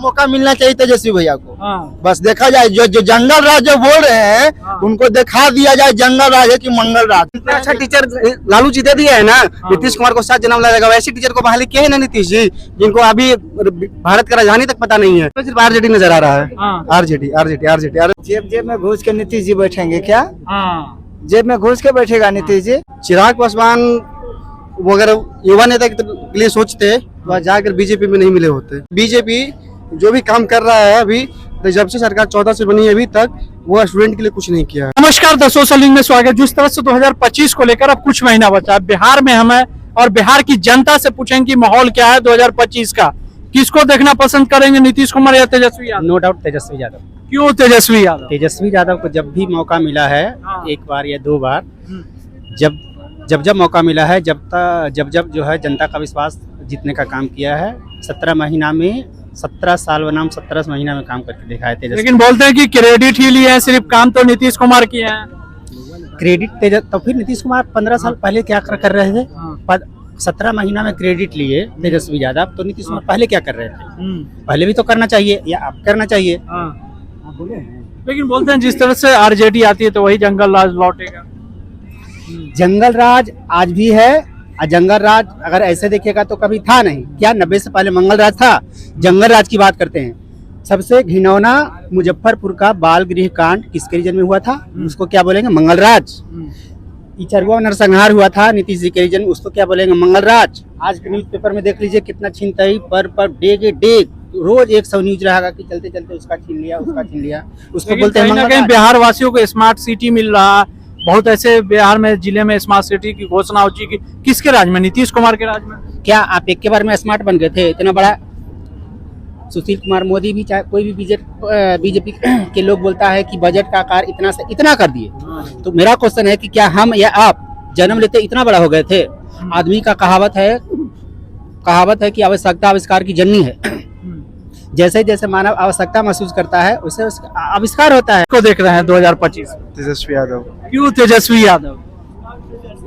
मौका मिलना चाहिए तेजस्वी भैया को। हाँ। बस देखा जाए जो जंगल राज जो बोल रहे हैं, हाँ। उनको दिखा दिया जाए जंगल राज है कि मंगल राज। इतना अच्छा टीचर लालू जी दे दिया है ना, नीतीश कुमार को 7 जन्म लगेगा। वैसे टीचर को बहाली किए है ना नीतीश जी, जिनको अभी भारत का राजधानी तक पता नहीं है। तो सिर्फ आरजेडी नजर आ रहा है। आरजेडी आरजेडी आरजेडी जेब में घुस के नीतीश जी बैठेंगे क्या? हाँ। जेब में घुस के बैठेगा नीतीश जी। चिराग पासवान वो अगर युवा नेता के लिए सोचते तो आज जाकर बीजेपी में नहीं मिले होते। बीजेपी जो भी काम कर रहा है अभी, तो जब से सरकार 14 से बनी है अभी तक, वो स्टूडेंट के लिए कुछ नहीं किया है। नमस्कार, द सोशल लिंक में स्वागत। जिस तरह से 2025 को लेकर अब कुछ महीना बचा है, बिहार में हम है और बिहार की जनता से पूछेंगे कि माहौल क्या है 2025 का। किसको देखना पसंद करेंगे, नीतीश कुमार या तेजस्वी यादव? No doubt Tejashwi Yadav. क्यों तेजस्वी यादव? तेजस्वी यादव को जब भी मौका मिला है, एक बार या 2 बार, जब मौका मिला है, जब जो है जनता का विश्वास जीतने का काम किया है। 17 महीना में 17 साल बनाम 17 महीना में काम करके दिखाया तेजस्वी। लेकिन बोलते हैं कि क्रेडिट ही लिए हैं, सिर्फ काम तो नीतीश कुमार किए हैं। क्रेडिट तो फिर नीतीश कुमार 15 साल पहले क्या कर रहे थे? 17 महीना में क्रेडिट लिए तेजस्वी यादव, तो नीतीश कुमार पहले क्या कर रहे थे? पहले भी तो करना चाहिए, या अब करना चाहिए। लेकिन बोलते हैं जिस तरह से आरजेडी आती है तो वही जंगल राज लौटेगा। जंगल राज आज भी है, और जंगल राज अगर ऐसे देखेगा तो कभी था नहीं। क्या 90 से पहले मंगल राज था? जंगल राज की बात करते हैं। सबसे घिनौना मुजफ्फरपुर का बाल गृह कांड किसके रीजन में हुआ था? उसको क्या बोलेंगे? मंगल राज। इचरवा नरसंहार हुआ था नीतीश जी के रीजन में, उसको क्या बोलेंगे? मंगल राज। आज न्यूज पेपर में देख लीजिए कितना छीनताई पर डेग रोज 100 न्यूज रहेगा कि चलते चलते उसका छीन लिया, उसका छीन लिया। उसको बोलते हैं कहीं बिहार वासियों को स्मार्ट सिटी मिल रहा। बहुत ऐसे बिहार में जिले में स्मार्ट सिटी की घोषणा हो चुकी। किसके राज में? नीतीश कुमार के राज में। क्या आप एक के बार में स्मार्ट बन गए थे? इतना बड़ा सुशील कुमार मोदी भी, चाहे कोई भी बीजेपी के लोग बोलता है कि बजट का आकार इतना से इतना कर दिए। तो मेरा क्वेश्चन है कि क्या हम या आप जन्म लेते इतना बड़ा हो गए थे? आदमी का कहावत है कि आवश्यकता आविष्कार की जननी है। जैसे जैसे मानव आवश्यकता महसूस करता है वैसे आविष्कार होता है। को देख रहे हैं 2025? तेजस्वी यादव। क्यों तेजस्वी यादव?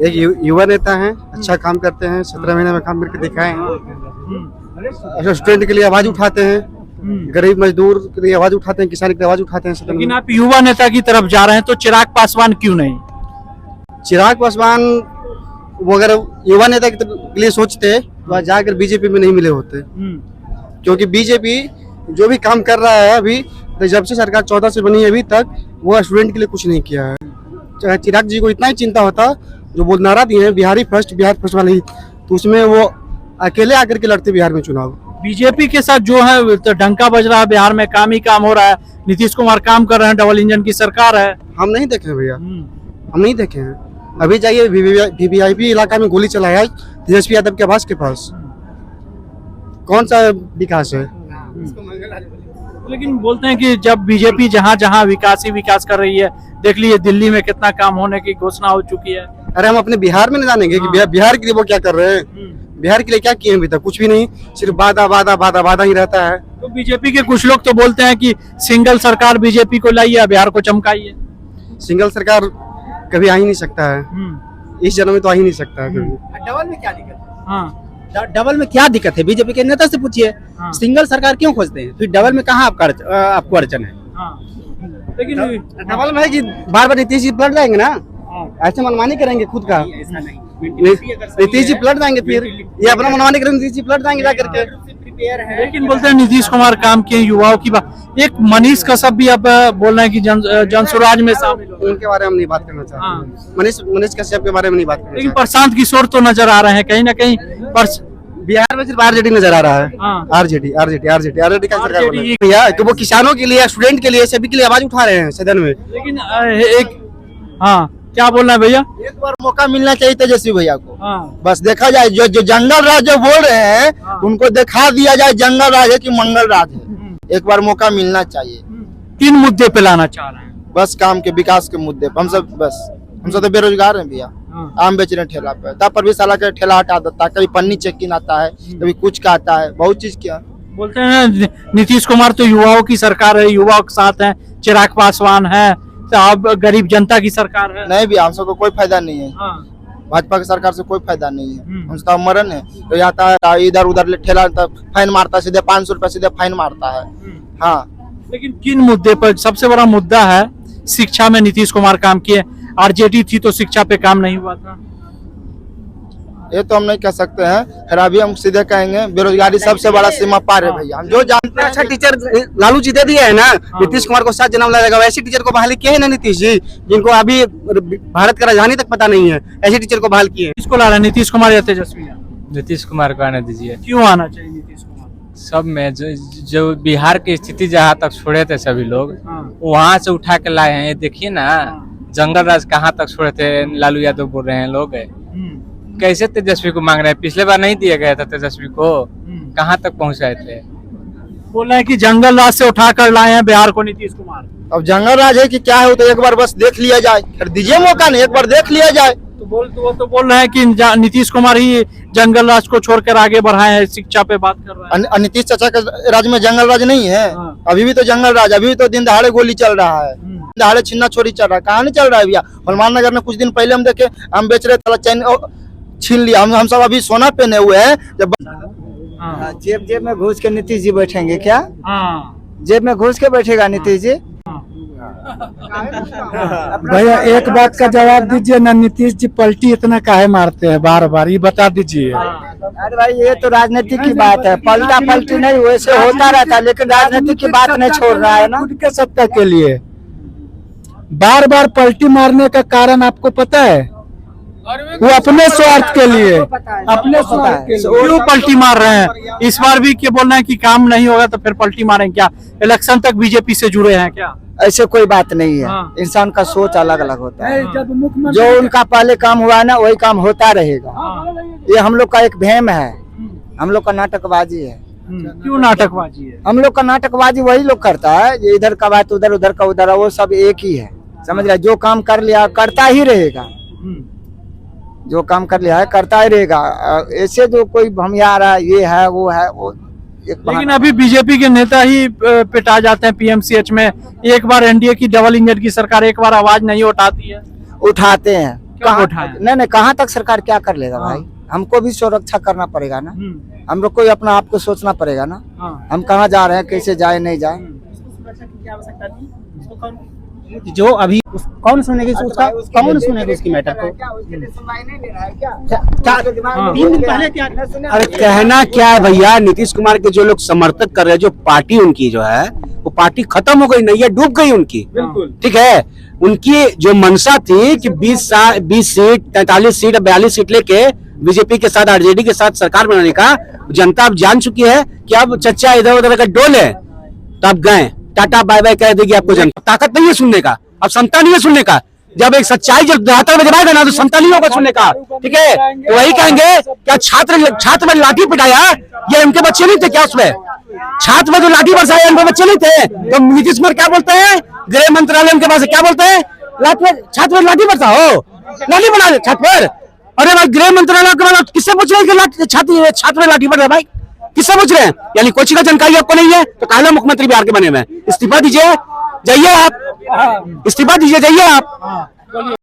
एक युवा नेता हैं, अच्छा काम करते हैं, 17 महीने में काम करके दिखाए हैं। अच्छा, स्टूडेंट के लिए आवाज उठाते हैं, गरीब मजदूर के लिए आवाज उठाते हैं, किसान के लिए आवाज उठाते हैं। लेकिन आप युवा नेता की तरफ जा रहे हैं तो चिराग पासवान क्यों नहीं? चिराग पासवान वो अगर युवा नेता के लिए सोचते तो आज जाकर बीजेपी में नहीं मिले होते। क्योंकि बीजेपी जो भी काम कर रहा है अभी, तो जब से सरकार 14 से बनी है अभी तक, वो स्टूडेंट के लिए कुछ नहीं किया है। चिराग जी को इतना ही चिंता होता, जो वो नारा दिए हैं बिहार फर्स्ट वाले, तो उसमें वो अकेले आकर के लड़ते बिहार में चुनाव। बीजेपी के साथ जो है तो डंका बज रहा है, बिहार में काम ही काम हो रहा है। नीतीश कुमार काम कर रहे हैं, डबल इंजन की सरकार है। हम नहीं देखे हैं भैया, हम नहीं देखे हैं। अभी जाइए वीवीआईपी इलाका में गोली चलाया है तेजस्वी यादव के आवास के पास। कौन सा विकास है? लेकिन बोलते हैं कि जब बीजेपी जहाँ जहाँ विकास ही विकास कर रही है, देख लीजिए दिल्ली में कितना काम होने की घोषणा हो चुकी है। अरे हम अपने बिहार में नहीं जानेंगे कि बिहार के लिए वो क्या कर रहे हैं? बिहार के लिए क्या किए अभी तक? कुछ भी नहीं, सिर्फ वादा ही रहता है। तो बीजेपी के कुछ लोग तो बोलते हैं कि सिंगल सरकार बीजेपी को लाइए, बिहार को चमकाइए। सिंगल सरकार कभी आ ही नहीं सकता है, इस जन्म में तो आ ही नहीं सकता है कभी। डबल में क्या दिक्कत है? हाँ, डबल में क्या दिक्कत है? बीजेपी के नेता से पूछिए। सिंगल सरकार क्यों खोजते हैं? फिर डबल में कहाँ आपको अड़चन है? लेकिन डबल में है कि बार बार नीतीश जी पलट जाएंगे ना, ऐसे मनमानी करेंगे खुद का। नीतीश जी पलट जाएंगे, फिर ये अपना मनमानी करेंगे, नीतीश जी पलट जाएंगे जाकर के। लेकिन बोलते हैं नीतीश कुमार काम किए, युवाओं की बात। एक मनीष कश्यप भी अब बोल रहे हैं कि जनसुराज में शामिल हो। उनके बारे में हम नहीं बात करना चाहते। मनीष कश्यप के बारे में नहीं बात करना। लेकिन प्रशांत किशोर तो नजर आ रहे हैं कहीं ना कहीं। बिहार में सिर्फ आरजेडी नजर आ रहा है। आरजेडी का सरकार बना है भैया, कि वो किसानों के लिए, स्टूडेंट के लिए, सभी के लिए आवाज उठा रहे हैं सदन में। लेकिन एक क्या बोलना है भैया? एक बार मौका मिलना चाहिए तेजस्वी भैया को। बस देखा जाए जो जंगल राज जो बोल रहे हैं, उनको दिखा दिया जाए जंगल राज है कि मंगल राज है। एक बार मौका मिलना चाहिए। 3 मुद्दे पे लाना चाह रहे हैं। बस काम के विकास के मुद्दे पे। हम सब तो बेरोजगार हैं भैया, आम बेच रहे हैं ठेला पे, तब पर भी साला का ठेला हटा देता है। कभी पन्नी चेक इन आता है, कभी कुछ का आता है, बहुत चीज किया। बोलते हैं नीतीश कुमार तो युवाओं की सरकार है, युवाओं के साथ है। चिराग पासवान है, तो अब गरीब जनता की सरकार है। नहीं भी हम सबको कोई फायदा नहीं है। भाजपा की सरकार से कोई फायदा नहीं है, उसका मरण है। तो आता है इधर उधर ठेला फाइन मारता है, सीधे 500 रुपया सीधे फाइन मारता है। हाँ, लेकिन किन मुद्दे पर? सबसे बड़ा मुद्दा है शिक्षा में नीतीश कुमार काम किए, आरजेडी थी तो शिक्षा पे काम नहीं हुआ था। ये तो हम नहीं कह सकते हैं, फिर अभी हम सीधे कहेंगे बेरोजगारी सबसे बड़ा सीमा पार है भैया। हम जो जानते हैं अच्छा टीचर लालू जी दे दिए है ना, नीतीश कुमार को 7 जन्म लगेगा, वैसे टीचर को बहाली किए है ना नीतीश जी, जिनको अभी भारत का राजधानी तक पता नहीं है, ऐसे टीचर को बहाल किए। किसको ला रहा है, नीतीश कुमार या तेजस्वी यादव? नीतीश कुमार को आने दीजिए। क्यों आना चाहिए नीतीश कुमार? सब में जो बिहार की स्थिति जहाँ तक छोड़े थे सभी लोग, वहाँ से उठा के लाए हैं। ये देखिए ना, जंगल राज कहाँ तक छोड़े थे, लालू यादव बोल रहे हैं लोग। कैसे तेजस्वी को मांग रहे हैं? पिछले बार नहीं दिया गया था तेजस्वी को, कहाँ तक पहुँचाए थे? बोल रहे हैं कि जंगल राज से उठा कर लाए हैं बिहार को नीतीश कुमार। अब जंगल राज है कि क्या है, तो एक बार बस देख लिया जाए, फिर दीजिए मौका, नहीं एक बार देख लिया जाए। तो बोल रहे हैं कि नीतीश कुमार ही जंगल राज को छोड़कर आगे बढ़ाए हैं, शिक्षा पे बात कर रहे हैं। नीतीश चाचा के राज में जंगल राज नहीं है। अभी भी तो जंगल राज, अभी भी तो दिन दहाड़े गोली चल रहा है, दहाड़े छिन्ना छोरी चल रहा है। कहाँ नहीं चल रहा है भैया? हनुमान नगर में कुछ दिन पहले हम देखे, हम बेच रहे थे, चैन छीन लिया। हम सब अभी सोना पहने हुए हैं। जब जेब में घुस के नीतीश जी बैठेंगे क्या? जेब में घुस के बैठेगा नीतीश जी? भैया एक बात का जवाब दीजिए ना, नीतीश जी पलटी इतना काहे मारते हैं बार बार, ये बता दीजिए। अरे भाई ये तो राजनीति की बात है, पलटा पलटी नहीं वैसे होता रहता है, लेकिन राजनीति की बात नहीं छोड़ रहा है ना। खुद के सत्ता के लिए बार बार पलटी मारने का कारण आपको पता है? वो अपने स्वार्थ के लिए, अपने स्वार्थ के लिए क्यों पलटी मार रहे हैं? इस बार भी क्या बोल रहे हैं कि काम नहीं होगा तो फिर पलटी मारेंगे क्या? इलेक्शन तक बीजेपी से जुड़े हैं क्या? ऐसे कोई बात नहीं है। इंसान का सोच अलग अलग होता है। जो उनका पहले काम हुआ है ना, वही काम होता रहेगा। ये हम लोग का एक भ्रम है, हम लोग का नाटकबाजी है। क्यों नाटकबाजी है? हम लोग का नाटकबाजी वही लोग करता है, ये इधर का बात उधर, उधर का उधर, वो सब एक ही है, समझ रहे? जो काम कर लिया करता ही रहेगा, जो काम कर लिया है करता ही रहेगा। ऐसे जो कोई भमिया रहा है, ये है वो है, वो लेकिन अभी बीजेपी के नेता ही पिटा जाते हैं पीएमसीएच में। एक बार एनडीए की डबल इंजन की सरकार एक बार आवाज नहीं उठाती है। उठाते हैं, क्यों उठाएं? नहीं कहाँ तक सरकार क्या कर लेगा भाई? हमको भी सुरक्षा करना पड़ेगा ना, हम लोग को अपना आप को सोचना पड़ेगा ना। हम कहाँ जा रहे हैं, कैसे जाए नहीं जाए। जो अभी कौन सुनेगी उसका, कौन सुनेगी उसकी मैटर को? क्या 3 दिन पहले क्या? अरे कहना क्या है भैया, नीतीश कुमार के जो लोग समर्थक कर रहे हैं, जो पार्टी उनकी जो है वो पार्टी खत्म हो गई, नैया डूब गई उनकी। ठीक है, उनकी जो मंशा थी कि 20 सीट 43 सीट 42 सीट लेके बीजेपी के साथ आरजेडी के साथ सरकार बनाने का, जनता अब जान चुकी है कि अब चच्चा इधर उधर का डोले तब गए, टाटा बाय बाय कह देगी आपको जनता। ताकत नहीं है सुनने का, अब क्षमता नहीं है सुनने का। जब एक सच्चाई जब धरातल में जमाएगा ना, तो क्षमता नहीं होगा सुनने का। ठीक है, तो वही कहेंगे क्या छात्र में लाठी पिटाया, ये इनके बच्चे नहीं थे क्या? उसमें छात्र में जो लाठी बरसाया इनके बच्चे नहीं थे? तो नीतीश कुमार क्या बोलते हैं, गृह मंत्रालय उनके पास क्या बोलते हैं, छात्र में लाठी बरसाओ, लाठी बना दे छात्र पर। अरे भाई गृह मंत्रालय के किससे पूछ रहे हैं छात्र में लाठी बना भाई? किससे पूछ रहे हैं? यानी कोची का जानकारी आपको नहीं है तो काला मुख्यमंत्री बिहार के बने हुए? इस्तीफा दीजिए, जाइए आप, इस्तीफा दीजिए, जाइए आप।